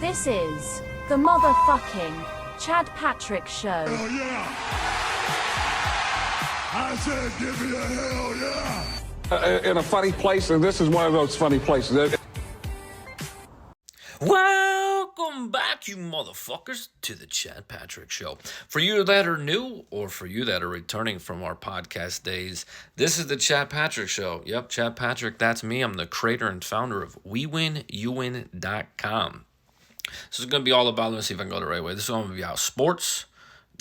This is the motherfucking Chad Patrick Show. Hell yeah! I said, give me a hell yeah! In a funny place, and this is one of those funny places. Welcome back, you motherfuckers, to the Chad Patrick Show. For you that are new, or for you that are returning from our podcast days, this is the Chad Patrick Show. Yep, Chad Patrick, that's me. I'm the creator and founder of WeWinUwin.com. This is going to be all about, let's see if I can go the right way. This is going to be about sports,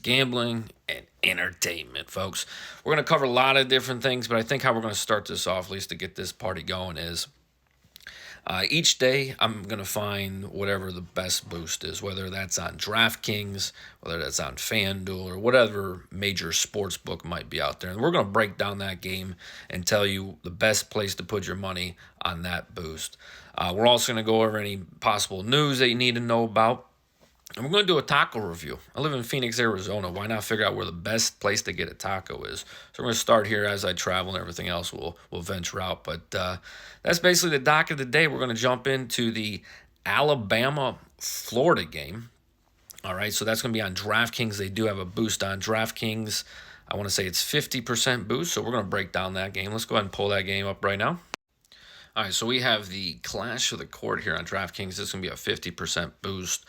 gambling, and entertainment, folks. We're going to cover a lot of different things, but I think how we're going to start this off, at least to get this party going, is each day I'm going to find whatever the best boost is, whether that's on DraftKings, whether that's on FanDuel, or whatever major sports book might be out there. And we're going to break down that game and tell you the best place to put your money on that boost. We're also going to go over any possible news that you need to know about. And we're going to do a taco review. I live in Phoenix, Arizona. Why not figure out where the best place to get a taco is? So we're going to start here as I travel, and everything else we'll venture out. But that's basically the doc of the day. We're going to jump into the Alabama-Florida game. All right, so that's going to be on DraftKings. They do have a boost on DraftKings. I want to say it's 50% boost, so we're going to break down that game. Let's go ahead and pull that game up right now. All right, so we have the Clash of the Court here on DraftKings. This is going to be a 50% boost.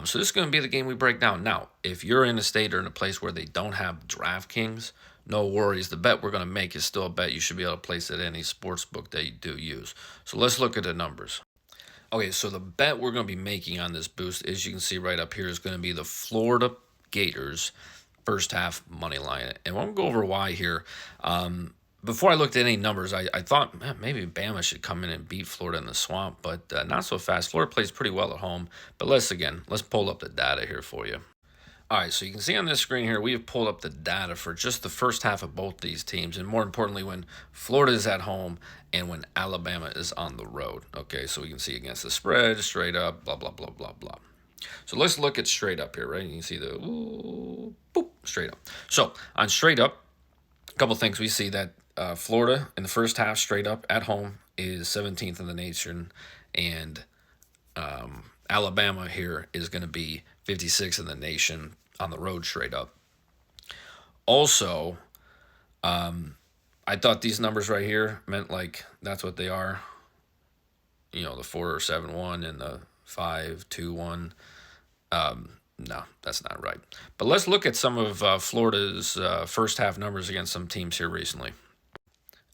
So this is going to be the game we break down. Now, if you're in a state or in a place where they don't have DraftKings, no worries. The bet we're going to make is still a bet you should be able to place at any sports book that you do use. So let's look at the numbers. Okay, so the bet we're going to be making on this boost, as you can see right up here, is going to be the Florida Gators first half money line. And we'll go over why here. Before I looked at any numbers, I thought, man, maybe Bama should come in and beat Florida in the Swamp, but not so fast. Florida plays pretty well at home. But let's pull up the data here for you. All right, so you can see on this screen here, we have pulled up the data for just the first half of both these teams, and more importantly, when Florida is at home and when Alabama is on the road. Okay, so we can see against the spread, straight up, blah, blah, blah, blah, blah. So let's look at straight up here, right? You can see the, boop, straight up. So on straight up, a couple things we see that Florida in the first half straight up at home is 17th in the nation, and Alabama here is going to be 56th in the nation on the road straight up. Also, I thought these numbers right here meant like that's what they are. You know, the 4-7-1 and the 5-2-1. No, that's not right. But let's look at some of Florida's first half numbers against some teams here recently.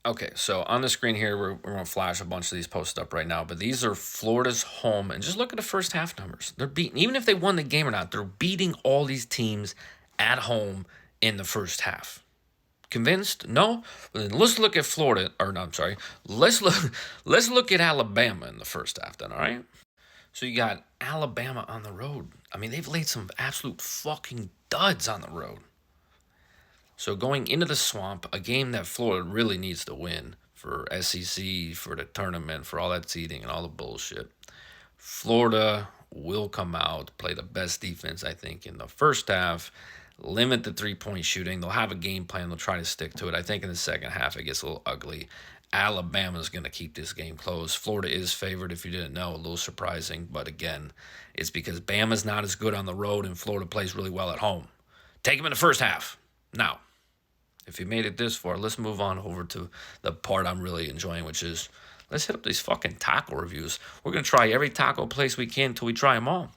Okay, so on the screen here, we're going to flash a bunch of these posted up right now, but these are Florida's home, and just look at the first half numbers. They're beating, even if they won the game or not, they're beating all these teams at home in the first half. Convinced? No? Well, then let's look at Florida, or no, I'm sorry. Let's look at Alabama in the first half then, all right? So you got Alabama on the road. I mean, they've laid some absolute fucking duds on the road. So going into the Swamp, a game that Florida really needs to win for SEC, for the tournament, for all that seeding and all the bullshit. Florida will come out, play the best defense, I think, in the first half, limit the three-point shooting. They'll have a game plan. They'll try to stick to it. I think in the second half it gets a little ugly. Alabama's going to keep this game close. Florida is favored, if you didn't know, a little surprising. But again, it's because Bama's not as good on the road and Florida plays really well at home. Take them in the first half. Now, if you made it this far, let's move on over to the part I'm really enjoying, which is let's hit up these fucking taco reviews. We're going to try every taco place we can until we try them all.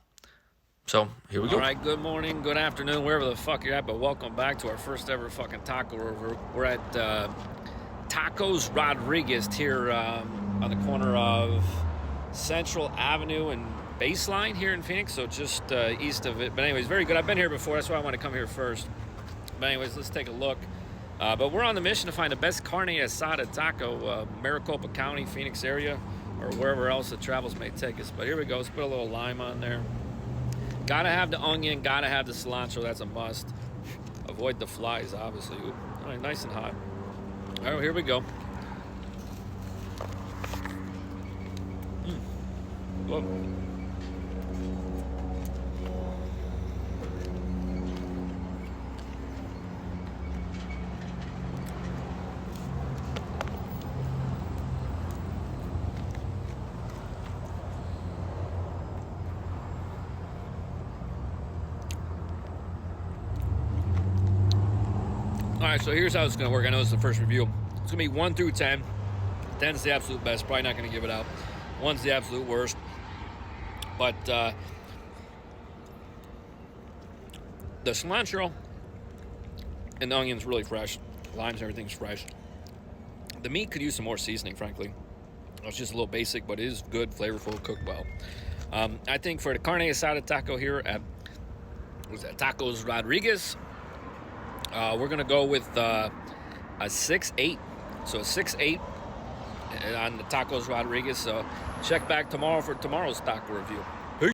So, here we go. All right, good morning, good afternoon, wherever the fuck you're at, but welcome back to our first ever fucking taco review. We're at Tacos Rodriguez here on the corner of Central Avenue and Baseline here in Phoenix, so just east of it. But anyways, very good. I've been here before, that's why I want to come here first. But anyways, let's take a look. But we're on the mission to find the best carne asada taco, Maricopa County, Phoenix area, or wherever else the travels may take us. But here we go. Let's put a little lime on there. Gotta have the onion, gotta have the cilantro. That's a must. Avoid the flies, obviously. Ooh, all right, nice and hot. All right, here we go. Whoa. right, so here's how it's going to work. I know it's the first review. It's going to be 1 through 10. 10's the absolute best. Probably not going to give it out. 1's the absolute worst. But the cilantro and the onion's really fresh. Limes, everything's fresh. The meat could use some more seasoning, frankly. It's just a little basic, but it is good, flavorful, cooked well. I think for the carne asada taco here at Tacos Rodriguez, we're going to go with a 6.8. So a 6.8 on the Tacos Rodriguez. So check back tomorrow for tomorrow's taco review.